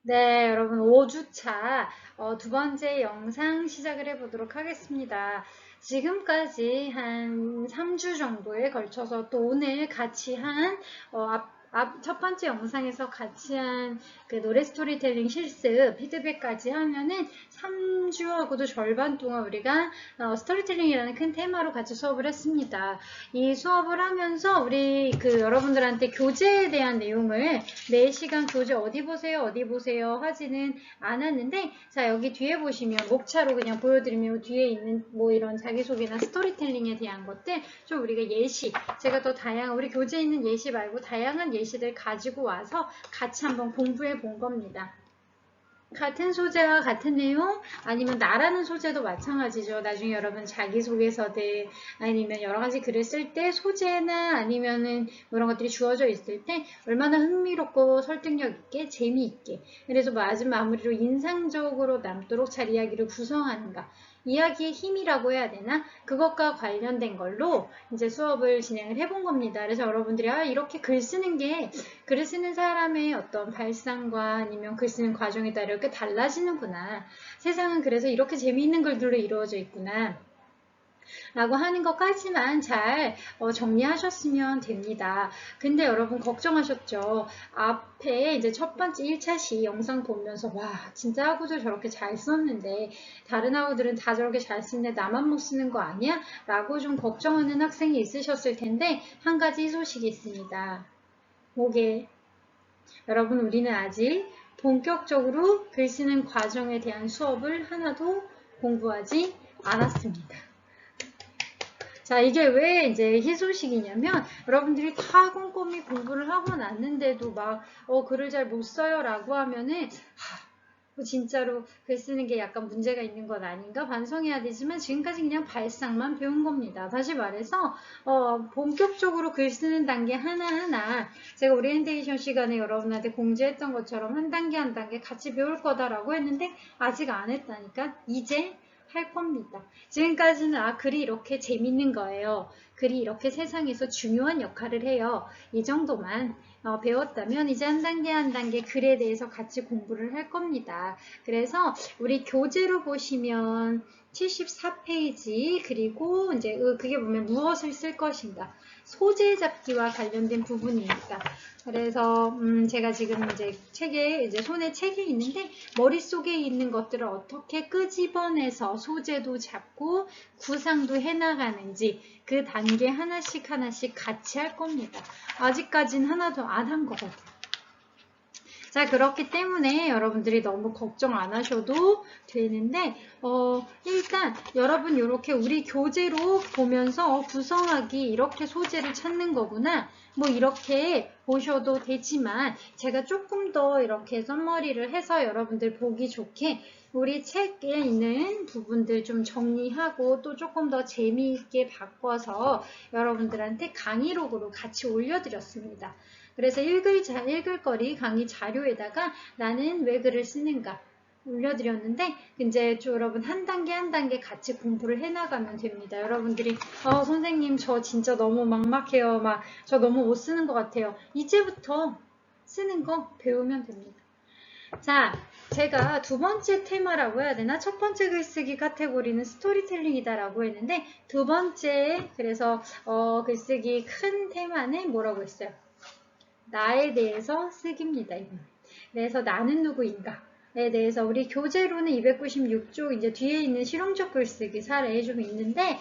네, 여러분 5주차 두 번째 영상 시작을 해보도록 하겠습니다. 지금까지 한 3주 정도에 걸쳐서 또 오늘 같이 한 첫 번째 영상에서 같이 한 그 노래 스토리텔링 실습 피드백까지 하면은 3주하고도 절반 동안 우리가 스토리텔링이라는 큰 테마로 같이 수업을 했습니다. 이 수업을 하면서 우리 여러분들한테 교재에 대한 내용을 4시간 교재 어디 보세요 어디 보세요 하지는 않았는데, 자 여기 뒤에 보시면 목차로 그냥 보여드리면 뒤에 있는 뭐 이런 자기소개나 스토리텔링에 대한 것들 좀 우리가 예시, 제가 더 다양한 우리 교재에 있는 예시 말고 다양한 예시들 가지고 와서 같이 한번 공부해 본 겁니다. 같은 소재와 같은 내용, 아니면 나라는 소재도 마찬가지죠. 나중에 여러분 자기소개서들 아니면 여러 가지 글을 쓸 때 소재나 아니면은 이런 것들이 주어져 있을 때 얼마나 흥미롭고 설득력 있게 재미있게, 그래서 마무리로 인상적으로 남도록 잘 이야기를 구성하는가, 이야기의 힘이라고 해야 되나? 그것과 관련된 걸로 이제 수업을 진행을 해본 겁니다. 그래서 여러분들이 이렇게 글 쓰는 게 글을 쓰는 사람의 어떤 발상과 아니면 글 쓰는 과정에 따라 이렇게 달라지는구나. 세상은 그래서 이렇게 재미있는 글들로 이루어져 있구나. 라고 하는 것까지만 잘 정리하셨으면 됩니다. 근데 여러분 걱정하셨죠? 앞에 이제 첫 번째 1차 시 영상 보면서 와 진짜 하고들 저렇게 잘 썼는데 다른 학우들은 다 저렇게 잘 쓰는데 나만 못 쓰는 거 아니야? 라고 좀 걱정하는 학생이 있으셨을 텐데, 한 가지 소식이 있습니다. 뭐게? 여러분 우리는 아직 본격적으로 글 쓰는 과정에 대한 수업을 하나도 공부하지 않았습니다. 자, 이게 왜 이제 희소식이냐면, 여러분들이 다 꼼꼼히 공부를 하고 났는데도 막 글을 잘 못 써요 라고 하면은 진짜로 글 쓰는 게 약간 문제가 있는 것 아닌가 반성해야 되지만, 지금까지 그냥 발상만 배운 겁니다. 다시 말해서 본격적으로 글 쓰는 단계 하나하나 제가 오리엔테이션 시간에 여러분한테 공지했던 것처럼 한 단계 한 단계 같이 배울 거다라고 했는데 아직 안 했다니까. 이제 할 겁니다. 지금까지는 글이 이렇게 재밌는 거예요. 글이 이렇게 세상에서 중요한 역할을 해요. 이 정도만 배웠다면 이제 한 단계 한 단계 글에 대해서 같이 공부를 할 겁니다. 그래서 우리 교재로 보시면 74페이지, 그리고 이제 그게 보면 무엇을 쓸 것인가, 소재 잡기와 관련된 부분이니까. 그래서 제가 지금 이제 손에 책이 있는데 머릿속에 있는 것들을 어떻게 끄집어내서 소재도 잡고 구상도 해나가는지 그 단계 하나씩 같이 할 겁니다. 아직까지는 하나도 안 한 것 같아요. 자, 그렇기 때문에 여러분들이 너무 걱정 안 하셔도 되는데, 일단 여러분 이렇게 우리 교재로 보면서 구성하기, 이렇게 소재를 찾는 거구나, 뭐 이렇게 보셔도 되지만, 제가 조금 더 이렇게 썸머리를 해서 여러분들 보기 좋게 우리 책에 있는 부분들 좀 정리하고 또 조금 더 재미있게 바꿔서 여러분들한테 강의록으로 같이 올려드렸습니다. 그래서 읽을 거리 강의 자료에다가 나는 왜 글을 쓰는가 올려드렸는데, 이제 여러분 한 단계 한 단계 같이 공부를 해나가면 됩니다. 여러분들이 선생님 저 진짜 너무 막막해요, 저 너무 못 쓰는 것 같아요. 이제부터 쓰는 거 배우면 됩니다. 자, 제가 두 번째 테마라고 해야 되나? 첫 번째 글쓰기 카테고리는 스토리텔링이다라고 했는데, 두 번째 그래서 글쓰기 큰 테마는 뭐라고 했어요? 나에 대해서 쓰기입니다. 그래서 나는 누구인가? 에 대해서 우리 교재로는 296쪽 이제 뒤에 있는 실용적 글쓰기 사례 좀 있는데,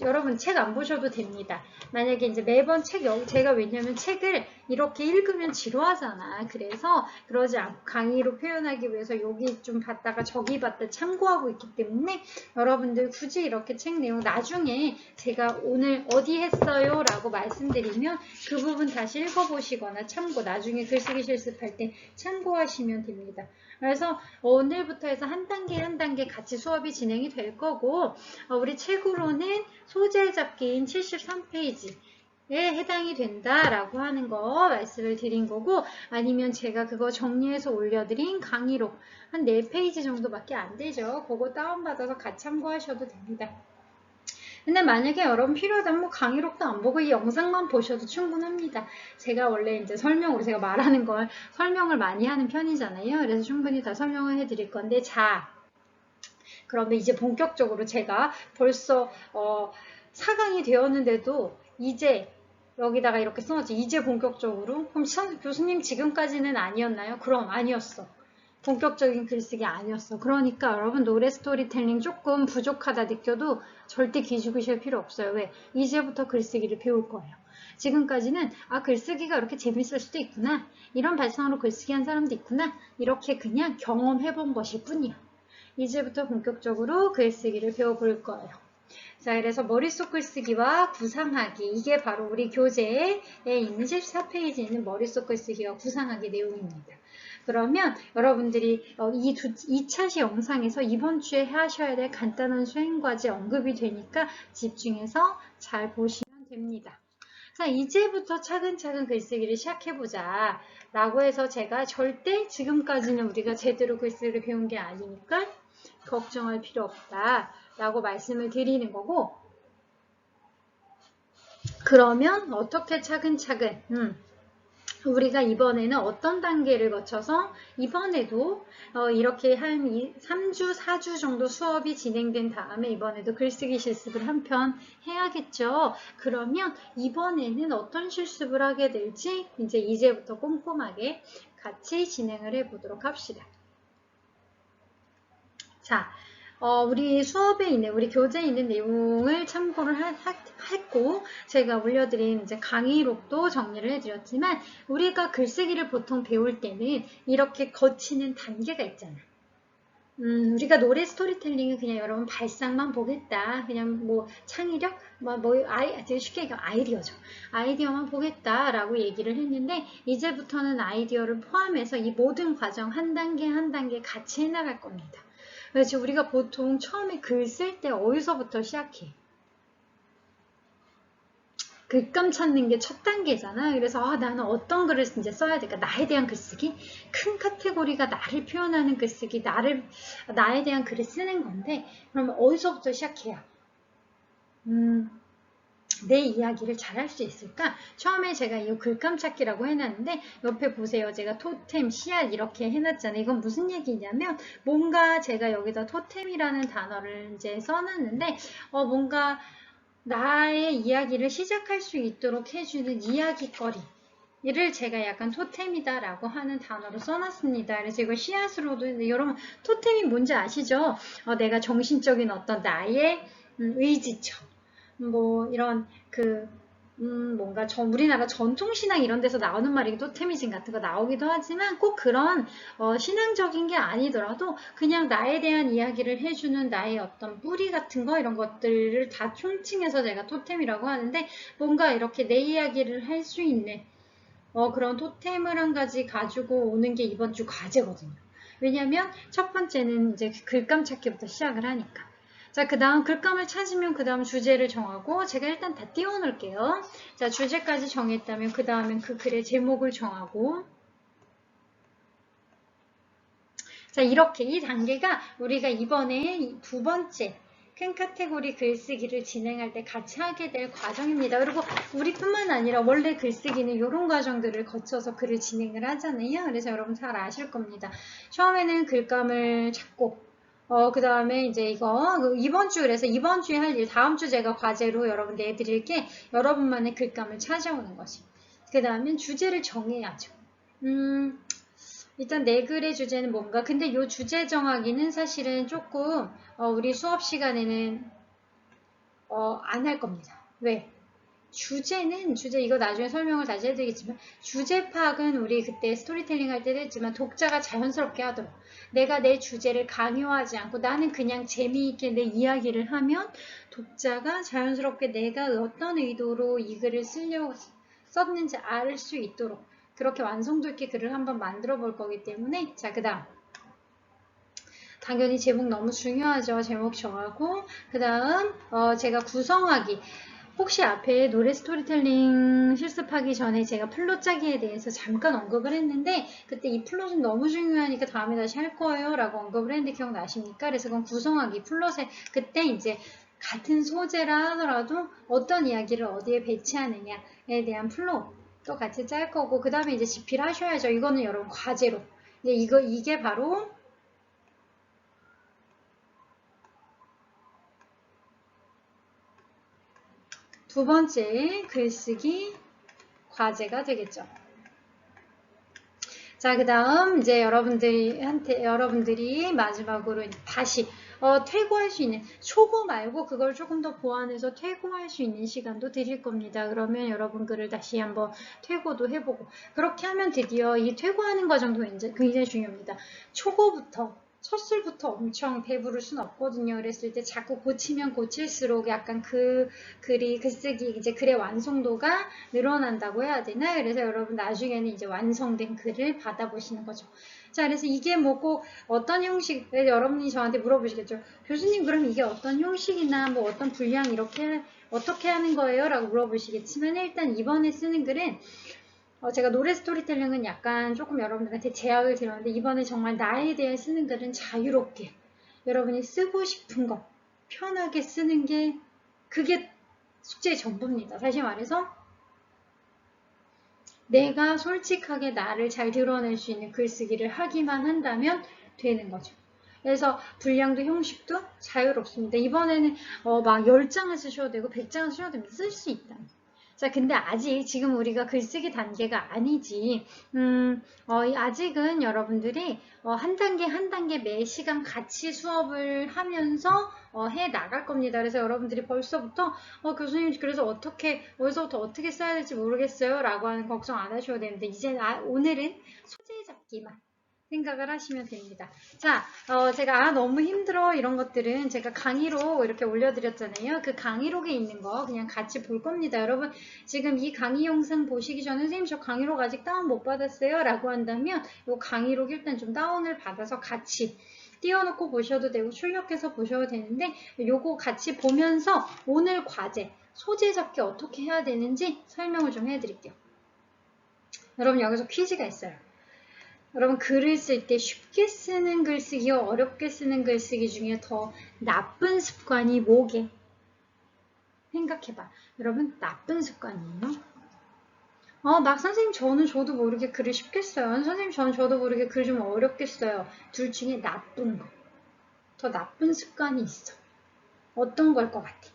여러분 책 안 보셔도 됩니다. 만약에 이제 매번 제가 왜냐면 책을 이렇게 읽으면 지루하잖아. 그래서 그러지 않고 강의로 표현하기 위해서 여기 좀 봤다가 저기 봤다 참고하고 있기 때문에, 여러분들 굳이 이렇게 책 내용 나중에 제가 오늘 어디 했어요 라고 말씀드리면 그 부분 다시 읽어보시거나 참고, 나중에 글쓰기 실습할 때 참고하시면 됩니다. 그래서 오늘부터 해서 한 단계 한 단계 같이 수업이 진행이 될 거고, 우리 책으로는 소재 잡기인 73페이지에 해당이 된다라고 하는 거 말씀을 드린 거고, 아니면 제가 그거 정리해서 올려드린 강의록 한 4페이지 정도밖에 안 되죠. 그거 다운받아서 같이 참고하셔도 됩니다. 근데 만약에 여러분 필요하다면 뭐 강의록도 안 보고 이 영상만 보셔도 충분합니다. 제가 원래 이제 설명으로 제가 말하는 걸 설명을 많이 하는 편이잖아요. 그래서 충분히 다 설명을 해드릴 건데, 자, 그러면 이제 본격적으로 제가 벌써 4강이 되었는데도 이제 여기다가 이렇게 써놨죠. 이제 본격적으로. 그럼 교수님 지금까지는 아니었나요? 그럼 아니었어. 본격적인 글쓰기 아니었어. 그러니까 여러분 노래 스토리텔링 조금 부족하다 느껴도 절대 기죽으실 필요 없어요. 왜? 이제부터 글쓰기를 배울 거예요. 지금까지는 글쓰기가 이렇게 재밌을 수도 있구나. 이런 발상으로 글쓰기 한 사람도 있구나. 이렇게 그냥 경험해 본 것일 뿐이야. 이제부터 본격적으로 글쓰기를 배워볼 거예요. 자, 그래서 머릿속 글쓰기와 구상하기, 이게 바로 우리 교재에 있는 14페이지에 있는 머릿속 글쓰기와 구상하기 내용입니다. 그러면 여러분들이 이 2차시 영상에서 이번 주에 하셔야 될 간단한 수행과제 언급이 되니까 집중해서 잘 보시면 됩니다. 자, 이제부터 차근차근 글쓰기를 시작해보자 라고 해서 제가 절대 지금까지는 우리가 제대로 글쓰기를 배운 게 아니니까 걱정할 필요 없다 라고 말씀을 드리는 거고, 그러면 어떻게 차근차근 우리가 이번에는 어떤 단계를 거쳐서 이번에도 이렇게 한 3주, 4주 정도 수업이 진행된 다음에 이번에도 글쓰기 실습을 한 편 해야겠죠. 그러면 이번에는 어떤 실습을 하게 될지 이제부터 꼼꼼하게 같이 진행을 해보도록 합시다. 자, 우리 수업에 있는, 우리 교재에 있는 내용을 참고를 했고, 제가 올려드린 이제 강의록도 정리를 해드렸지만, 우리가 글쓰기를 보통 배울 때는 이렇게 거치는 단계가 있잖아. 우리가 노래 스토리텔링은 그냥 여러분 발상만 보겠다. 그냥 뭐 창의력? 되게 쉽게 얘기하면 아이디어죠. 아이디어만 보겠다라고 얘기를 했는데, 이제부터는 아이디어를 포함해서 이 모든 과정 한 단계 한 단계 같이 해나갈 겁니다. 그래서 우리가 보통 처음에 글 쓸 때 어디서부터 시작해? 글감 찾는 게 첫 단계잖아. 그래서 나는 어떤 글을 이제 써야 될까? 나에 대한 글쓰기? 큰 카테고리가 나를 표현하는 글쓰기, 나에 대한 글을 쓰는 건데, 그러면 어디서부터 시작해야 내 이야기를 잘할 수 있을까? 처음에 제가 이 글감 찾기라고 해놨는데, 옆에 보세요. 제가 토템, 씨앗 이렇게 해놨잖아요. 이건 무슨 얘기냐면, 뭔가 제가 여기다 토템이라는 단어를 이제 써놨는데, 뭔가 나의 이야기를 시작할 수 있도록 해주는 이야기거리를 제가 약간 토템이다라고 하는 단어로 써놨습니다. 그래서 이거 씨앗으로도, 여러분 토템이 뭔지 아시죠? 내가 정신적인 어떤 나의 의지처. 뭐 이런 뭔가 우리나라 전통신앙 이런 데서 나오는 말이 토테미즘 같은 거 나오기도 하지만 꼭 그런 신앙적인 게 아니더라도 그냥 나에 대한 이야기를 해주는 나의 어떤 뿌리 같은 거 이런 것들을 다 총칭해서 제가 토템이라고 하는데, 뭔가 이렇게 내 이야기를 할 수 있는 그런 토템을 한 가지 가지고 오는 게 이번 주 과제거든요. 왜냐면 첫 번째는 이제 글감 찾기부터 시작을 하니까. 자, 그 다음 글감을 찾으면 그 다음 주제를 정하고, 제가 일단 다 띄워 놓을게요. 자, 주제까지 정했다면 그 다음엔 그 글의 제목을 정하고, 자, 이렇게 이 단계가 우리가 이번에 두 번째 큰 카테고리 글쓰기를 진행할 때 같이 하게 될 과정입니다. 그리고 우리뿐만 아니라 원래 글쓰기는 이런 과정들을 거쳐서 글을 진행을 하잖아요. 그래서 여러분 잘 아실 겁니다. 처음에는 글감을 찾고, 그 다음에 이제 이번 주, 그래서 이번 주에 할 일, 다음 주 제가 과제로 여러분 내드릴 게 여러분만의 글감을 찾아오는 것이. 그 다음엔 주제를 정해야죠. 일단 내 글의 주제는 뭔가, 근데 이 주제 정하기는 사실은 조금, 우리 수업 시간에는, 안 할 겁니다. 왜? 주제 이거 나중에 설명을 다시 해드리겠지만, 주제 파악은 우리 그때 스토리텔링 할 때도 했지만 독자가 자연스럽게 하도록, 내가 내 주제를 강요하지 않고 나는 그냥 재미있게 내 이야기를 하면 독자가 자연스럽게 내가 어떤 의도로 이 글을 썼는지 알 수 있도록 그렇게 완성도 있게 글을 한번 만들어 볼 거기 때문에. 자, 그 다음 당연히 제목 너무 중요하죠. 제목 정하고, 그 다음 제가 구성하기, 혹시 앞에 노래 스토리텔링 실습하기 전에 제가 플롯 짜기에 대해서 잠깐 언급을 했는데, 그때 이 플롯은 너무 중요하니까 다음에 다시 할 거예요 라고 언급을 했는데 기억나십니까? 그래서 그건 구성하기 플롯에, 그때 이제 같은 소재라 하더라도 어떤 이야기를 어디에 배치하느냐에 대한 플로우도 같이 짤 거고, 그 다음에 이제 집필 하셔야죠. 이거는 여러분 과제로. 이제 이게 바로 두 번째 글쓰기 과제가 되겠죠. 자, 그 다음 이제 여러분들이 마지막으로 다시 퇴고할 수 있는, 초고 말고 그걸 조금 더 보완해서 퇴고할 수 있는 시간도 드릴 겁니다. 그러면 여러분 글을 다시 한번 퇴고도 해보고, 그렇게 하면 드디어 이 퇴고하는 과정도 이제 굉장히 중요합니다. 초고부터 첫 술부터 엄청 배부를 순 없거든요. 그랬을 때 자꾸 고치면 고칠수록 약간 글쓰기, 이제 글의 완성도가 늘어난다고 해야 되나? 그래서 여러분 나중에는 이제 완성된 글을 받아보시는 거죠. 자, 그래서 이게 뭐 꼭 어떤 형식, 여러분이 저한테 물어보시겠죠. 교수님, 그럼 이게 어떤 형식이나 뭐 어떤 분량 이렇게 어떻게 하는 거예요? 라고 물어보시겠지만, 일단 이번에 쓰는 글은 제가 노래 스토리텔링은 약간 조금 여러분들한테 제약을 드렸는데, 이번에 정말 나에 대해 쓰는 글은 자유롭게 여러분이 쓰고 싶은 거 편하게 쓰는 게, 그게 숙제의 전부입니다. 다시 말해서 내가 솔직하게 나를 잘 드러낼 수 있는 글쓰기를 하기만 한다면 되는 거죠. 그래서 분량도 형식도 자유롭습니다. 이번에는 막 10장을 쓰셔도 되고 100장을 쓰셔도 됩니다. 쓸 수 있다. 자, 근데 아직 지금 우리가 글쓰기 단계가 아니지. 아직은 여러분들이 한 단계 한 단계 매 시간 같이 수업을 하면서 해 나갈 겁니다. 그래서 여러분들이 벌써부터 교수님, 그래서 어디서부터 어떻게 써야 될지 모르겠어요 라고 하는 걱정 안 하셔도 됩니다. 이제 오늘은 소재 잡기만 생각을 하시면 됩니다. 자, 제가 너무 힘들어 이런 것들은 제가 강의로 이렇게 올려드렸잖아요. 그 강의록에 있는 거 그냥 같이 볼 겁니다. 여러분, 지금 이 강의 영상 보시기 전에 선생님 저 강의록 아직 다운 못 받았어요 라고 한다면 이 강의록 일단 좀 다운을 받아서 같이 띄워놓고 보셔도 되고 출력해서 보셔도 되는데, 요거 같이 보면서 오늘 과제 소재 잡기 어떻게 해야 되는지 설명을 좀 해드릴게요. 여러분, 여기서 퀴즈가 있어요. 여러분, 글을 쓸 때 쉽게 쓰는 글쓰기와 어렵게 쓰는 글쓰기 중에 더 나쁜 습관이 뭐게? 생각해봐. 여러분, 나쁜 습관이에요. 막 선생님 저도 모르게 글을 쉽게 써요. 선생님 저도 모르게 글을 좀 어렵게 써요. 둘 중에 나쁜 거. 더 나쁜 습관이 있어. 어떤 걸 것 같아?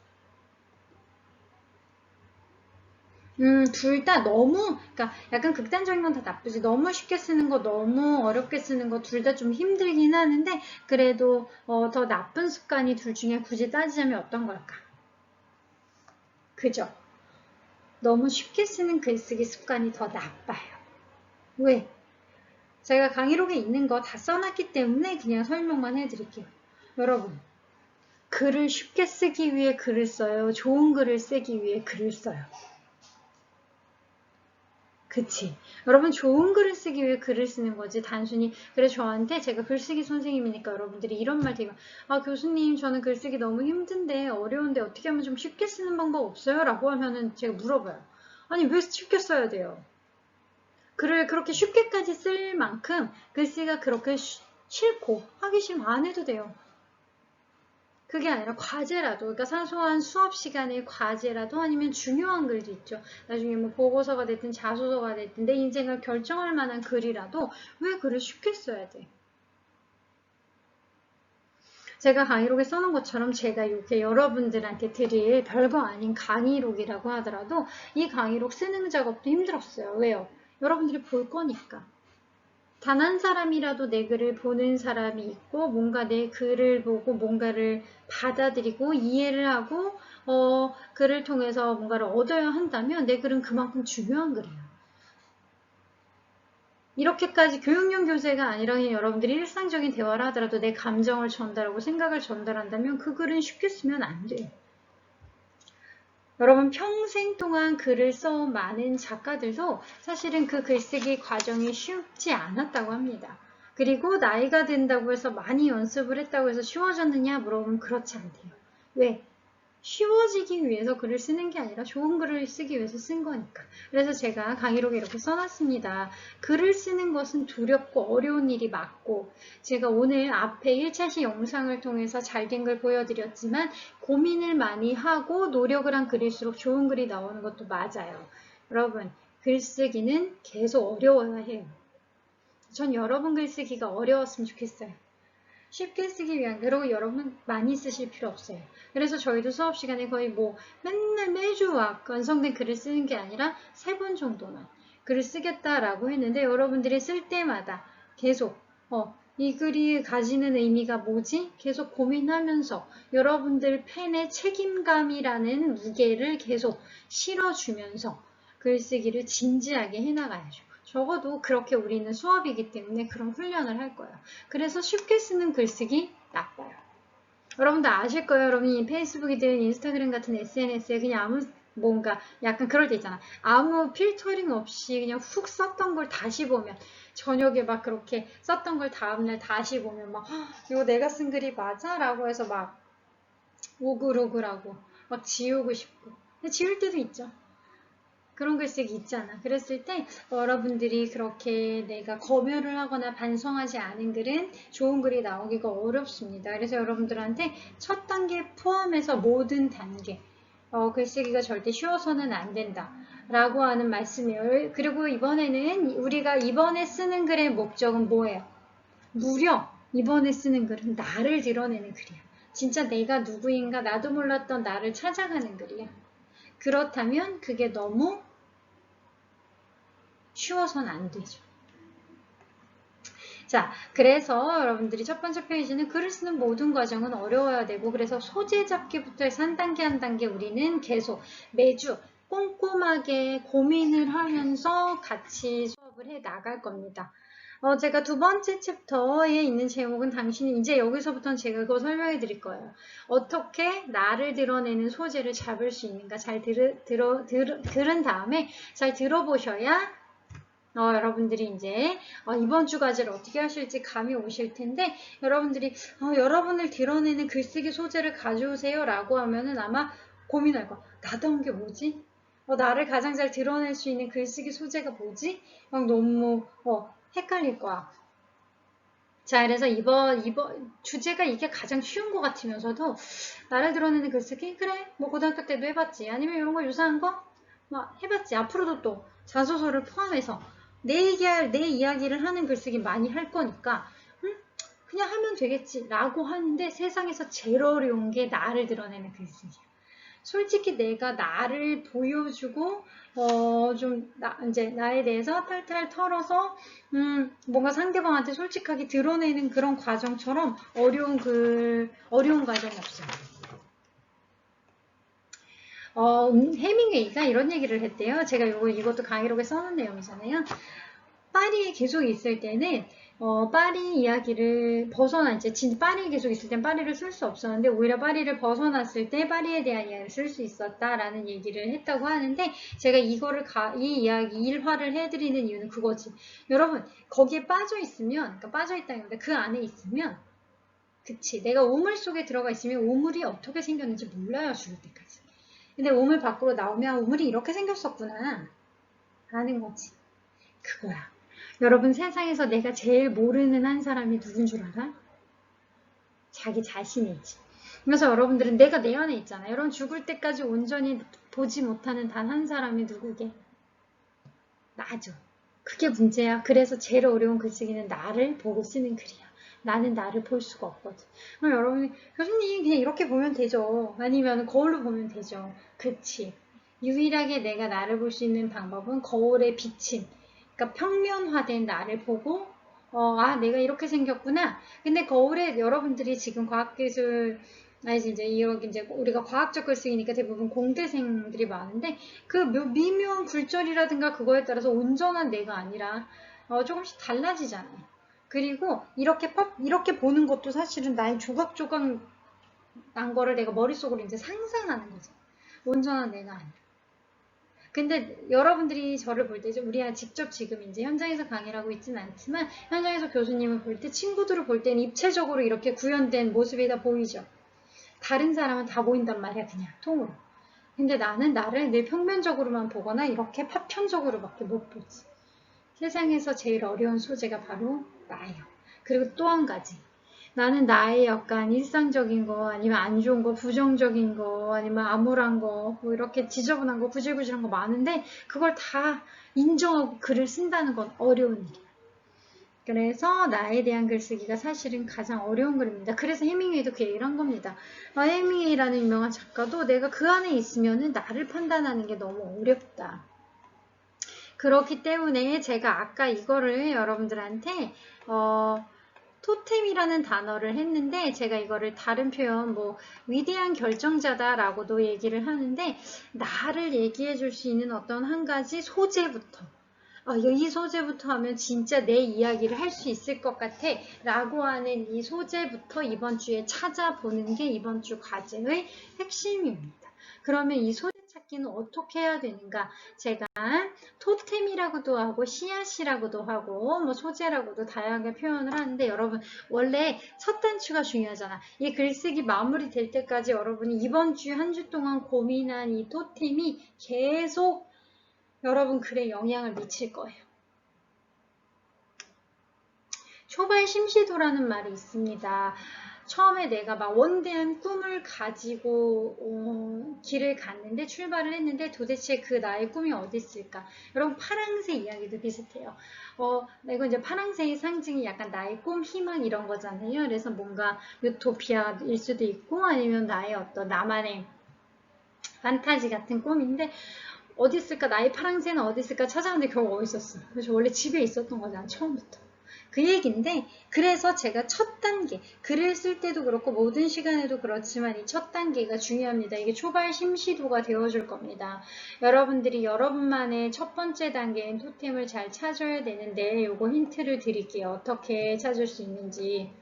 둘 다 너무, 그러니까 약간 극단적인 건 다 나쁘지. 너무 쉽게 쓰는 거, 너무 어렵게 쓰는 거 둘 다 좀 힘들긴 하는데, 그래도 더 나쁜 습관이 둘 중에 굳이 따지자면 어떤 걸까? 그죠? 너무 쉽게 쓰는 글쓰기 습관이 더 나빠요. 왜? 제가 강의록에 있는 거 다 써놨기 때문에 그냥 설명만 해드릴게요. 여러분, 글을 쉽게 쓰기 위해 글을 써요? 좋은 글을 쓰기 위해 글을 써요? 그치. 여러분, 좋은 글을 쓰기 위해 글을 쓰는 거지. 단순히, 그래, 저한테 제가 글쓰기 선생님이니까 여러분들이 이런 말 되면, 교수님, 저는 글쓰기 너무 힘든데, 어려운데 어떻게 하면 좀 쉽게 쓰는 방법 없어요? 라고 하면은 제가 물어봐요. 아니, 왜 쉽게 써야 돼요? 글을 그렇게 쉽게까지 쓸 만큼 글쓰기가 그렇게 싫고, 하기 싫으면 안 해도 돼요. 그게 아니라 과제라도, 그러니까 사소한 수업 시간의 과제라도, 아니면 중요한 글도 있죠. 나중에 뭐 보고서가 됐든 자소서가 됐든 내 인생을 결정할 만한 글이라도 왜 글을 쉽게 써야 돼? 제가 강의록에 써놓은 것처럼 제가 이렇게 여러분들한테 드릴 별거 아닌 강의록이라고 하더라도 이 강의록 쓰는 작업도 힘들었어요. 왜요? 여러분들이 볼 거니까. 단 한 사람이라도 내 글을 보는 사람이 있고, 뭔가 내 글을 보고 뭔가를 받아들이고 이해를 하고 글을 통해서 뭔가를 얻어야 한다면 내 글은 그만큼 중요한 글이에요. 이렇게까지 교육용 교재가 아니라 그냥 여러분들이 일상적인 대화를 하더라도 내 감정을 전달하고 생각을 전달한다면 그 글은 쉽게 쓰면 안 돼요. 여러분, 평생 동안 글을 써온 많은 작가들도 사실은 그 글쓰기 과정이 쉽지 않았다고 합니다. 그리고 나이가 든다고 해서 많이 연습을 했다고 해서 쉬워졌느냐 물어보면 그렇지 않대요. 왜? 쉬워지기 위해서 글을 쓰는 게 아니라 좋은 글을 쓰기 위해서 쓴 거니까. 그래서 제가 강의록에 이렇게 써놨습니다. 글을 쓰는 것은 두렵고 어려운 일이 맞고, 제가 오늘 앞에 1차시 영상을 통해서 잘된 글 보여드렸지만 고민을 많이 하고 노력을 한 글일수록 좋은 글이 나오는 것도 맞아요. 여러분, 글쓰기는 계속 어려워야 해요. 전 여러분 글쓰기가 어려웠으면 좋겠어요. 쉽게 쓰기 위한, 그리고 여러분 많이 쓰실 필요 없어요. 그래서 저희도 수업 시간에 거의 뭐 맨날 매주 완성된 글을 쓰는 게 아니라 3번 정도만 글을 쓰겠다라고 했는데, 여러분들이 쓸 때마다 계속 이 글이 가지는 의미가 뭐지? 계속 고민하면서 여러분들 펜의 책임감이라는 무게를 계속 실어주면서 글쓰기를 진지하게 해나가야죠. 적어도 그렇게 우리는 수업이기 때문에 그런 훈련을 할 거예요. 그래서 쉽게 쓰는 글쓰기 나빠요. 여러분도 아실 거예요. 여러분이 페이스북이든 인스타그램 같은 SNS에 그냥 아무 뭔가 약간 그럴 때 있잖아. 아무 필터링 없이 그냥 훅 썼던 걸 다시 보면, 저녁에 막 그렇게 썼던 걸 다음날 다시 보면 막 이거 내가 쓴 글이 맞아? 라고 해서 막 오글오글하고 막 지우고 싶고. 근데 지울 때도 있죠. 그런 글쓰기 있잖아. 그랬을 때 여러분들이 그렇게 내가 검열을 하거나 반성하지 않은 글은 좋은 글이 나오기가 어렵습니다. 그래서 여러분들한테 첫 단계 포함해서 모든 단계 글쓰기가 절대 쉬워서는 안 된다 라고 하는 말씀이에요. 그리고 이번에는 우리가 이번에 쓰는 글의 목적은 뭐예요? 무려 이번에 쓰는 글은 나를 드러내는 글이야. 진짜 내가 누구인가, 나도 몰랐던 나를 찾아가는 글이야. 그렇다면 그게 너무 쉬워서는 안 되죠. 자, 그래서 여러분들이 첫 번째 페이지는 글을 쓰는 모든 과정은 어려워야 되고, 그래서 소재 잡기부터 해서 한 단계 한 단계 우리는 계속 매주 꼼꼼하게 고민을 하면서 같이 수업을 해 나갈 겁니다. 제가 두 번째 챕터에 있는 제목은 당신이, 이제 여기서부터는 제가 그거 설명해 드릴 거예요. 어떻게 나를 드러내는 소재를 잡을 수 있는가 잘 들은 다음에 잘 들어보셔야 여러분들이 이제 이번 주 과제를 어떻게 하실지 감이 오실 텐데, 여러분들이 여러분을 드러내는 글쓰기 소재를 가져오세요 라고 하면은 아마 고민할 거야. 나다운 게 뭐지? 나를 가장 잘 드러낼 수 있는 글쓰기 소재가 뭐지? 막 너무 헷갈릴 거야. 자, 그래서 이번 주제가 이게 가장 쉬운 것 같으면서도, 나를 드러내는 글쓰기? 그래, 뭐 고등학교 때도 해봤지. 아니면 이런 거 유사한 거? 막 해봤지. 앞으로도 또 자소서를 포함해서 내 이야기를 하는 글쓰기 많이 할 거니까 그냥 하면 되겠지 라고 하는데, 세상에서 제일 어려운 게 나를 드러내는 글쓰기야. 솔직히 내가 나를 보여주고 이제 나에 대해서 탈탈 털어서 뭔가 상대방한테 솔직하게 드러내는 그런 과정처럼 어려운 과정이 없어요. 해밍웨이가 이런 얘기를 했대요. 제가 이것도 강의록에 써놓은 내용이잖아요. 파리에 계속 있을 때는 파리 이야기를 진짜 파리에 계속 있을 땐 파리를 쓸 수 없었는데, 오히려 파리를 벗어났을 때 파리에 대한 이야기를 쓸 수 있었다라는 얘기를 했다고 하는데, 제가 이 이야기 일화를 해드리는 이유는 그거지. 여러분, 거기에 빠져있으면, 그러니까 빠져있다는데 그 안에 있으면, 그치, 내가 우물 속에 들어가 있으면 우물이 어떻게 생겼는지 몰라요, 죽을 때까지. 근데 우물 밖으로 나오면 우물이 이렇게 생겼었구나 라는 거지. 그거야. 여러분, 세상에서 내가 제일 모르는 한 사람이 누군 줄 알아? 자기 자신이지. 그래서 여러분들은 내가 내 안에 있잖아요. 여러분, 죽을 때까지 온전히 보지 못하는 단 한 사람이 누구게? 나죠. 그게 문제야. 그래서 제일 어려운 글쓰기는 나를 보고 쓰는 글이야. 나는 나를 볼 수가 없거든. 그럼 여러분이, 교수님 그냥 이렇게 보면 되죠. 아니면 거울로 보면 되죠. 그치. 유일하게 내가 나를 볼 수 있는 방법은 거울에 비친, 그러니까 평면화된 나를 보고 내가 이렇게 생겼구나. 근데 거울에 여러분들이 지금 과학기술 이제 우리가 과학적 글쓰기니까 대부분 공대생들이 많은데, 그 미묘한 굴절이라든가 그거에 따라서 온전한 내가 아니라 조금씩 달라지잖아요. 그리고 이렇게 보는 것도 사실은 나의 조각조각 난 거를 내가 머릿속으로 이제 상상하는 거죠. 온전한 내가 아니라. 근데 여러분들이 저를 볼 때, 우리가 직접 지금 이제 현장에서 강의를 하고 있지는 않지만, 현장에서 교수님을 볼 때, 친구들을 볼 때는 입체적으로 이렇게 구현된 모습이 다 보이죠. 다른 사람은 다 보인단 말이야, 그냥 통으로. 근데 나는 나를 늘 평면적으로만 보거나 이렇게 파편적으로밖에 못 보지. 세상에서 제일 어려운 소재가 바로 나예요. 그리고 또 한 가지. 나는 나의 약간 일상적인 거, 아니면 안 좋은 거, 부정적인 거, 아니면 암울한 거, 뭐 이렇게 지저분한 거, 구질구질한 거 많은데 그걸 다 인정하고 글을 쓴다는 건 어려운 일이야. 그래서 나에 대한 글쓰기가 사실은 가장 어려운 글입니다. 그래서 해밍웨이도 그 얘기를 한 겁니다. 해밍웨이라는 유명한 작가도 내가 그 안에 있으면은 나를 판단하는 게 너무 어렵다. 그렇기 때문에 제가 아까 이거를 여러분들한테 토템이라는 단어를 했는데 제가 이거를 다른 표현 뭐 위대한 결정자다라고도 얘기를 하는데 나를 얘기해 줄 수 있는 어떤 한 가지 소재부터 이 소재부터 하면 진짜 내 이야기를 할 수 있을 것 같아 라고 하는 이 소재부터 이번 주에 찾아보는 게 이번 주 과제의 핵심입니다. 그러면 이 소재 찾기는 어떻게 해야 되는가? 제가 토템이라고도 하고 씨앗이라고도 하고 뭐 소재라고도 다양하게 표현을 하는데 여러분 원래 첫 단추가 중요하잖아. 이 글쓰기 마무리될 때까지 여러분이 이번 주 한 주 동안 고민한 이 토템이 계속 여러분 글에 영향을 미칠 거예요. 초발 심시도라는 말이 있습니다. 처음에 내가 막 원대한 꿈을 가지고 길을 갔는데 출발을 했는데 도대체 그 나의 꿈이 어디 있을까? 여러분 파랑새 이야기도 비슷해요. 이건 이제 파랑새의 상징이 약간 나의 꿈, 희망 이런 거잖아요. 그래서 뭔가 유토피아일 수도 있고 아니면 나의 어떤 나만의 판타지 같은 꿈인데 어디 있을까? 나의 파랑새는 어디 있을까? 찾아봤는데 결국 어디 있었어. 그래서 원래 집에 있었던 거잖아, 처음부터. 그 얘기인데 그래서 제가 첫 단계 글을 쓸 때도 그렇고 모든 시간에도 그렇지만 이 첫 단계가 중요합니다. 이게 초발 심시도가 되어줄 겁니다. 여러분들이 여러분만의 첫 번째 단계인 토템을 잘 찾아야 되는데 요거 힌트를 드릴게요. 어떻게 찾을 수 있는지.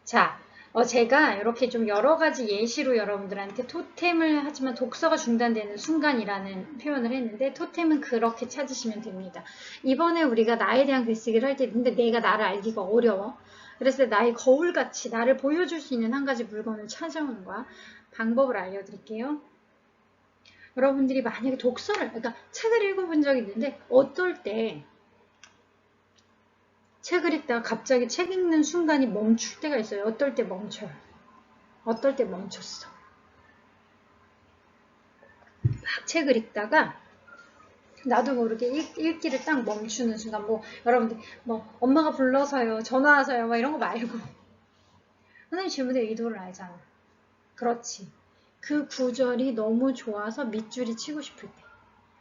자, 제가 이렇게 좀 여러 가지 예시로 여러분들한테 토템을 하지만 독서가 중단되는 순간이라는 표현을 했는데 토템은 그렇게 찾으시면 됩니다. 이번에 우리가 나에 대한 글쓰기를 할 때 근데 내가 나를 알기가 어려워. 그래서 나의 거울같이 나를 보여줄 수 있는 한 가지 물건을 찾아오는 거야. 방법을 알려드릴게요. 여러분들이 만약에 그러니까 책을 읽어본 적이 있는데 어떨 때 책을 읽다가 갑자기 책 읽는 순간이 멈출 때가 있어요. 어떨 때 멈춰요. 어떨 때 멈췄어. 막 책을 읽다가 나도 모르게 읽기를 딱 멈추는 순간 뭐 여러분들 뭐 엄마가 불러서요. 전화 와서요. 막 이런 거 말고 선생님 질문의 의도를 알잖아. 그렇지. 그 구절이 너무 좋아서 밑줄이 치고 싶을 때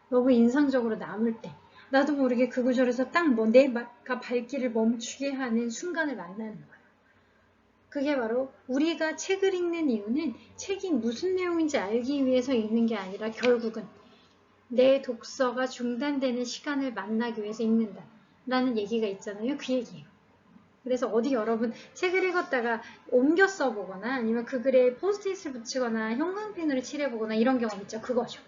너무 인상적으로 남을 때 나도 모르게 그 구절에서 딱 뭐 내가 발길을 멈추게 하는 순간을 만나는 거야. 그게 바로 우리가 책을 읽는 이유는 책이 무슨 내용인지 알기 위해서 읽는 게 아니라 결국은 내 독서가 중단되는 시간을 만나기 위해서 읽는다 라는 얘기가 있잖아요. 그 얘기예요. 그래서 어디 여러분 책을 읽었다가 옮겨 써보거나 아니면 그 글에 포스트잇을 붙이거나 형광펜으로 칠해보거나 이런 경험 있죠. 그거죠.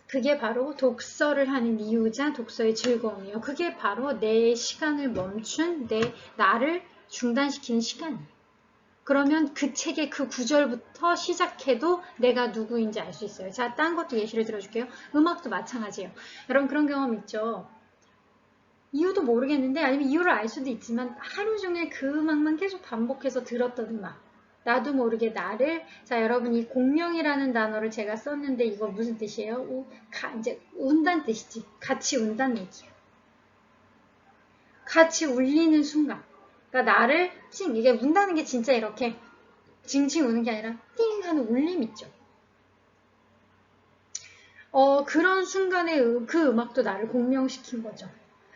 그게 바로 독서를 하는 이유자 독서의 즐거움이에요. 그게 바로 내 시간을 멈춘 나를 중단시키는 시간이에요. 그러면 그 책의 그 구절부터 시작해도 내가 누구인지 알 수 있어요. 자, 딴 것도 예시를 들어줄게요. 음악도 마찬가지예요. 여러분 그런 경험 있죠? 이유도 모르겠는데 아니면 이유를 알 수도 있지만 하루 종일 그 음악만 계속 반복해서 들었던 음악. 나도 모르게 나를 자 여러분 이 공명이라는 단어를 제가 썼는데 이거 무슨 뜻이에요? 이제 운다는 뜻이지. 같이 운다는 얘기야. 같이 울리는 순간. 그러니까 나를 이게 운다는 게 진짜 이렇게 징징 우는 게 아니라 띵 하는 울림 있죠. 그런 순간에 그 음악도 나를 공명시킨 거죠.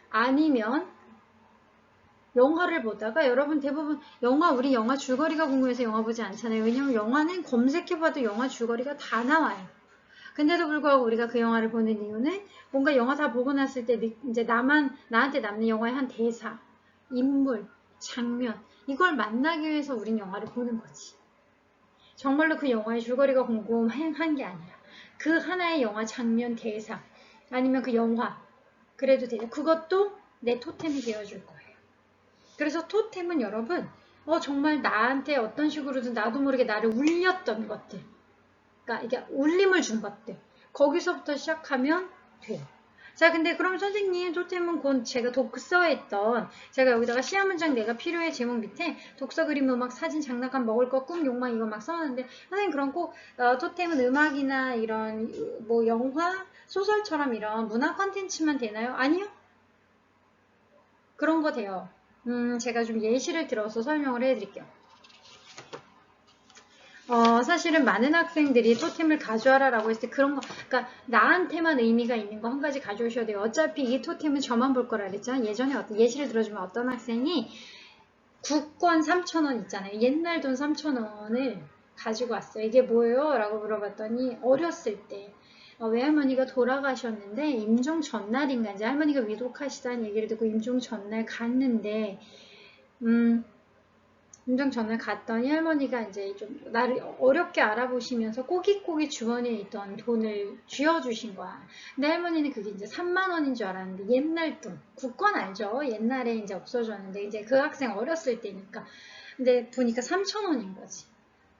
아니면 영화를 보다가 여러분 대부분 우리 영화 줄거리가 궁금해서 영화 보지 않잖아요. 왜냐하면 영화는 검색해봐도 영화 줄거리가 다 나와요. 근데도 불구하고 우리가 그 영화를 보는 이유는 뭔가 영화 다 보고 났을 때 이제 나한테 남는 영화의 한 대사, 인물, 장면 이걸 만나기 위해서 우린 영화를 보는 거지. 정말로 그 영화의 줄거리가 궁금한 게 아니라 그 하나의 영화 장면, 대사 아니면 그 영화 그래도 돼요. 그것도 내 토템이 되어줄 거예요. 그래서 토템은 여러분 정말 나한테 어떤 식으로든 나도 모르게 나를 울렸던 것들, 그러니까 이게 울림을 준 것들, 거기서부터 시작하면 돼요. 자, 근데 그럼 선생님, 토템은 곧 제가 독서에 있던, 제가 여기다가 시한 문장 내가 필요해 제목 밑에 독서, 그림, 음악, 사진, 장난감, 먹을 것, 꿈, 욕망 이거 막 써놨는데, 선생님 그럼 꼭 토템은 음악이나 이런 뭐 영화, 소설처럼 이런 문화 컨텐츠만 되나요? 아니요. 그런 거 돼요. 제가 좀 예시를 들어서 설명을 해드릴게요. 사실은 많은 학생들이 토템을 가져와라라고 했을 때 그런 거, 그러니까 나한테만 의미가 있는 거 한 가지 가져오셔야 돼요. 어차피 이 토템은 저만 볼 거라 그랬잖아요. 예전에 예시를 들어주면 어떤 학생이 국권 3,000원 있잖아요. 옛날 돈 3,000원을 가지고 왔어요. 이게 뭐예요? 라고 물어봤더니 어렸을 때 외할머니가 돌아가셨는데 임종 전날인가 이제 할머니가 위독하시다는 얘기를 듣고 임종 전날 갔는데 임종 전날 갔더니 할머니가 이제 좀 나를 어렵게 알아보시면서 꼬깃꼬깃 주머니에 있던 돈을 쥐어주신 거야. 근데 할머니는 그게 이제 3만 원인 줄 알았는데 옛날 돈, 국권 알죠? 옛날에 이제 없어졌는데 이제 그 학생 어렸을 때니까. 근데 보니까 3천 원인 거지.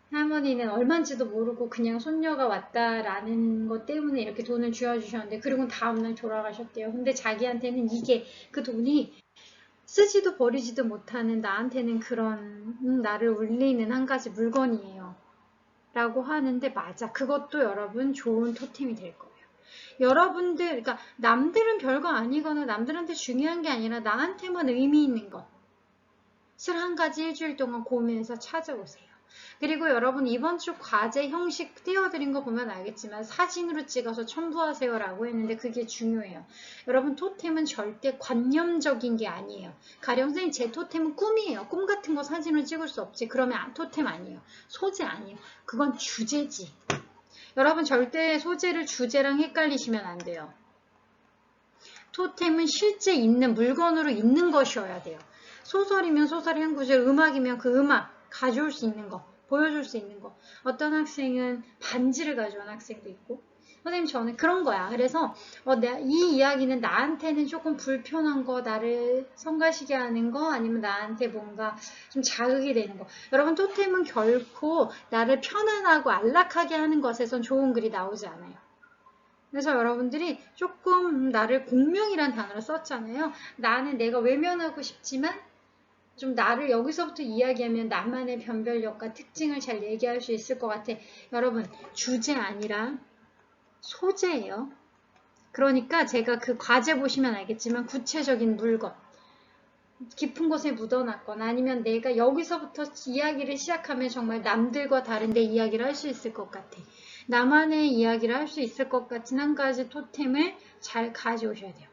할머니는 얼마인지도 모르고 그냥 손녀가 왔다라는 것 때문에 이렇게 돈을 쥐어주셨는데 그리고 다음날 돌아가셨대요. 근데 자기한테는 이게 그 돈이 쓰지도 버리지도 못하는 나한테는 그런 나를 울리는 한 가지 물건이에요. 라고 하는데 맞아. 그것도 여러분 좋은 토템이 될 거예요. 여러분들, 그러니까 남들은 별거 아니거나 남들한테 중요한 게 아니라 나한테만 의미 있는 것을 한 가지 일주일 동안 고민해서 찾아오세요. 그리고 여러분 이번 주 과제 형식 띄워드린 거 보면 알겠지만 사진으로 찍어서 첨부하세요 라고 했는데 그게 중요해요. 여러분 토템은 절대 관념적인 게 아니에요. 가령 선생님 제 토템은 꿈이에요. 꿈 같은 거 사진으로 찍을 수 없지. 그러면 토템 아니에요. 소재 아니에요. 그건 주제지. 여러분 절대 소재를 주제랑 헷갈리시면 안 돼요. 토템은 실제 있는 물건으로 있는 것이어야 돼요. 소설이면 소설의 한 구절, 음악이면 그 음악 가져올 수 있는 거, 보여줄 수 있는 거. 어떤 학생은 반지를 가져온 학생도 있고 선생님 저는 그런 거야. 그래서 이 이야기는 나한테는 조금 불편한 거, 나를 성가시게 하는 거 아니면 나한테 뭔가 좀 자극이 되는 거. 여러분 토템은 결코 나를 편안하고 안락하게 하는 것에선 좋은 글이 나오지 않아요. 그래서 여러분들이 조금 나를 공명이란 단어를 썼잖아요. 나는 내가 외면하고 싶지만 좀 나를 여기서부터 이야기하면 나만의 변별력과 특징을 잘 얘기할 수 있을 것 같아. 여러분 주제 아니라 소재예요. 그러니까 제가 그 과제 보시면 알겠지만 구체적인 물건 깊은 곳에 묻어놨거나 아니면 내가 여기서부터 이야기를 시작하면 정말 남들과 다른 내 이야기를 할 수 있을 것 같아. 나만의 이야기를 할 수 있을 것 같은 한 가지 토템을 잘 가져오셔야 돼요.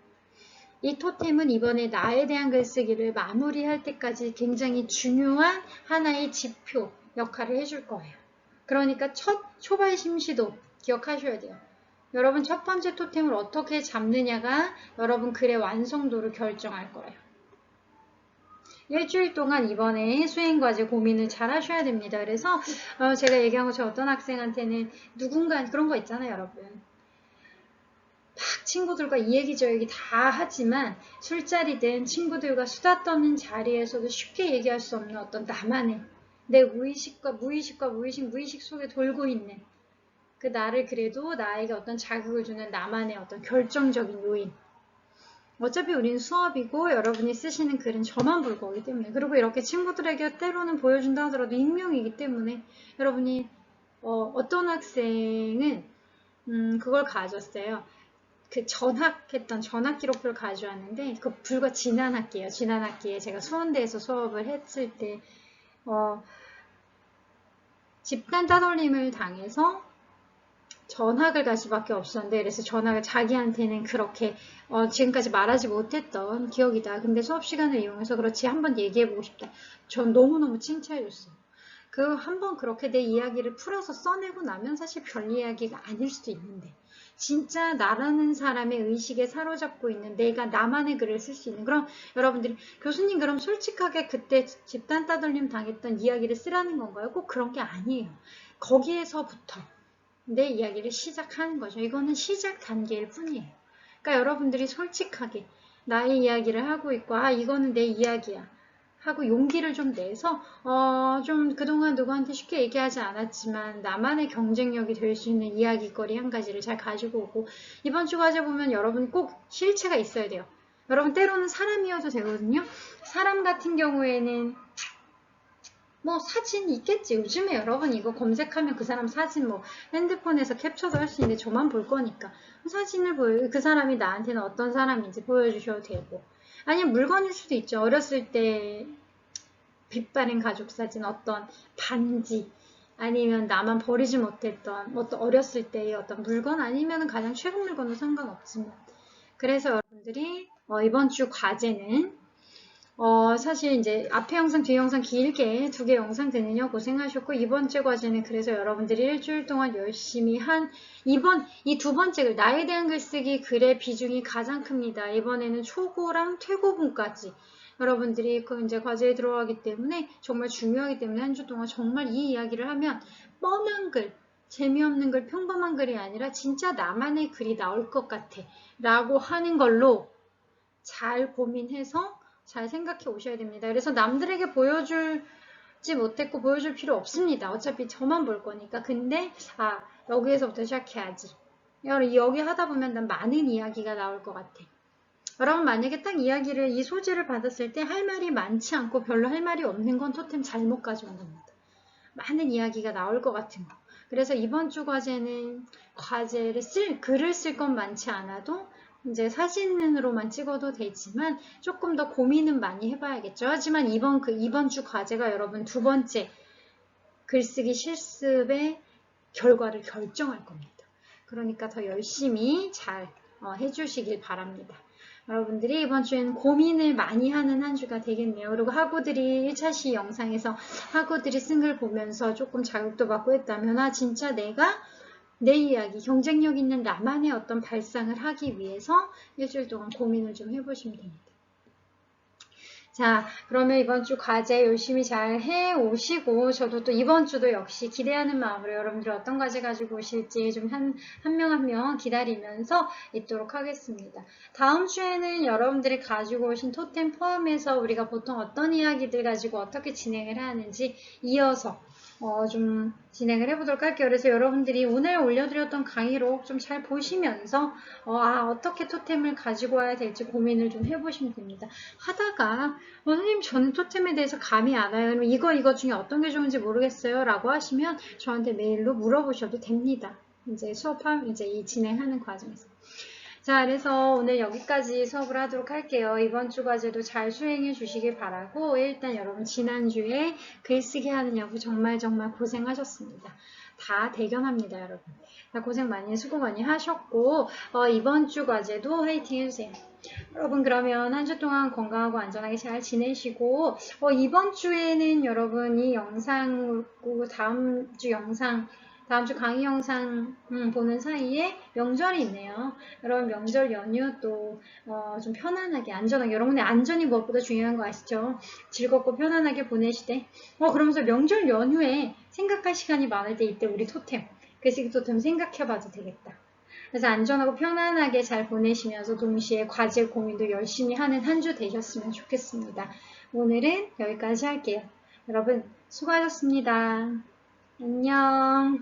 이 토템은 이번에 나에 대한 글쓰기를 마무리할 때까지 굉장히 중요한 하나의 지표 역할을 해줄 거예요. 그러니까 첫 초발 심시도 기억하셔야 돼요. 여러분 첫 번째 토템을 어떻게 잡느냐가 여러분 글의 완성도를 결정할 거예요. 일주일 동안 이번에 수행과제 고민을 잘 하셔야 됩니다. 그래서 제가 얘기한 것처럼 어떤 학생한테는 누군가 그런 거 있잖아요, 여러분. 막 친구들과 이 얘기 저 얘기 다 하지만 술자리든 친구들과 수다 떠는 자리에서도 쉽게 얘기할 수 없는 어떤 나만의 내 무의식과 무의식 속에 돌고 있는 그 나를 그래도 나에게 어떤 자극을 주는 나만의 어떤 결정적인 요인. 어차피 우린 수업이고 여러분이 쓰시는 글은 저만 볼 거기 때문에 그리고 이렇게 친구들에게 때로는 보여준다 하더라도 익명이기 때문에 여러분이 어떤 학생은 그걸 가졌어요. 그 전학했던 전학 기록부를 가져왔는데 그 불과 지난 학기예요. 지난 학기에 제가 수원대에서 수업을 했을 때 집단 따돌림을 당해서 전학을 갈 수밖에 없었는데 그래서 전학을 자기한테는 그렇게 지금까지 말하지 못했던 기억이다. 근데 수업 시간을 이용해서 그렇지 한번 얘기해보고 싶다. 전 너무너무 칭찬해줬어요. 그 한번 그렇게 내 이야기를 풀어서 써내고 나면 사실 별 이야기가 아닐 수도 있는데 진짜 나라는 사람의 의식에 사로잡고 있는 내가 나만의 글을 쓸 수 있는 그럼 여러분들이 교수님 그럼 솔직하게 그때 집단 따돌림 당했던 이야기를 쓰라는 건가요? 꼭 그런 게 아니에요. 거기에서부터 내 이야기를 시작하는 거죠. 이거는 시작 단계일 뿐이에요. 그러니까 여러분들이 솔직하게 나의 이야기를 하고 있고 이거는 내 이야기야 하고 용기를 좀 내서 좀 그동안 누구한테 쉽게 얘기하지 않았지만 나만의 경쟁력이 될 수 있는 이야기거리 한 가지를 잘 가지고 오고, 이번 주 과제 보면 여러분 꼭 실체가 있어야 돼요. 여러분 때로는 사람이어도 되거든요. 사람 같은 경우에는 뭐 사진 있겠지. 요즘에 여러분 이거 검색하면 그 사람 사진 뭐 핸드폰에서 캡처도 할 수 있는데 저만 볼 거니까 사진을 그 사람이 나한테는 어떤 사람인지 보여주셔도 되고, 아니면 물건일 수도 있죠. 어렸을 때 빛바랜 가족 사진, 어떤 반지, 아니면 나만 버리지 못했던 어떤 어렸을 때의 어떤 물건, 아니면 가장 최근 물건도 상관없지만. 그래서 여러분들이 이번 주 과제는 사실 이제 앞에 영상, 뒤에 영상 길게 2개 영상 듣느냐 고생하셨고, 이번 주 과제는 그래서 여러분들이 일주일 동안 열심히 한 이 두 번째 글, 나에 대한 글쓰기 글의 비중이 가장 큽니다. 이번에는 초고랑 퇴고분까지 여러분들이 그 이제 과제에 들어가기 때문에 정말 중요하기 때문에 한 주 동안 정말 이 이야기를 하면 뻔한 글, 재미없는 글, 평범한 글이 아니라 진짜 나만의 글이 나올 것 같아 라고 하는 걸로 잘 고민해서 잘 생각해 오셔야 됩니다. 그래서 남들에게 보여주지 못했고 보여줄 필요 없습니다. 어차피 저만 볼 거니까. 근데 여기에서부터 시작해야지. 여기 하다 보면 난 많은 이야기가 나올 것 같아. 여러분 만약에 딱 이 소재를 받았을 때 할 말이 많지 않고 별로 할 말이 없는 건 토템 잘못 가져온 겁니다. 많은 이야기가 나올 것 같은 거. 그래서 이번 주 과제는 글을 쓸 건 많지 않아도 이제 사진으로만 찍어도 되지만 조금 더 고민은 많이 해봐야겠죠. 하지만 이번 주 과제가 여러분 두 번째 글쓰기 실습의 결과를 결정할 겁니다. 그러니까 더 열심히 잘 해주시길 바랍니다. 여러분들이 이번 주에는 고민을 많이 하는 한 주가 되겠네요. 그리고 학우들이 1차 시 영상에서 학우들이 쓴 글 보면서 조금 자극도 받고 했다면 진짜 내가 내 이야기, 경쟁력 있는 나만의 어떤 발상을 하기 위해서 일주일 동안 고민을 좀 해보시면 됩니다. 자, 그러면 이번 주 과제 열심히 잘 해오시고, 저도 또 이번 주도 역시 기대하는 마음으로 여러분들이 어떤 과제 가지고 오실지 좀 한 명 한 명 기다리면서 있도록 하겠습니다. 다음 주에는 여러분들이 가지고 오신 토템 포함해서 우리가 보통 어떤 이야기들 가지고 어떻게 진행을 하는지 이어서 좀 진행을 해보도록 할게요. 그래서 여러분들이 오늘 올려드렸던 강의록 좀 잘 보시면서 어떻게 토템을 가지고 와야 될지 고민을 좀 해보시면 됩니다. 하다가 선생님 저는 토템에 대해서 감이 안 와요. 그러면 이거 중에 어떤 게 좋은지 모르겠어요 라고 하시면 저한테 메일로 물어보셔도 됩니다. 이제 이제 이 진행하는 과정에서. 자, 그래서 오늘 여기까지 수업을 하도록 할게요. 이번 주 과제도 잘 수행해 주시길 바라고, 일단 여러분 지난주에 글쓰기 하느냐고 정말 고생하셨습니다. 다 대견합니다, 여러분. 고생 많이 수고 많이 하셨고 이번 주 과제도 화이팅 해주세요. 여러분 그러면 한 주 동안 건강하고 안전하게 잘 지내시고 이번 주에는 여러분 이 영상 그리고 다음 주 강의 영상 보는 사이에 명절이 있네요. 여러분 명절 연휴 또 좀 편안하게 안전하게, 여러분의 안전이 무엇보다 중요한 거 아시죠? 즐겁고 편안하게 보내시되 그러면서 명절 연휴에 생각할 시간이 많을 때 이때 우리 토템 글쓰기 토템 생각해봐도 되겠다. 그래서 안전하고 편안하게 잘 보내시면서 동시에 과제 고민도 열심히 하는 한 주 되셨으면 좋겠습니다. 오늘은 여기까지 할게요. 여러분 수고하셨습니다. 안녕.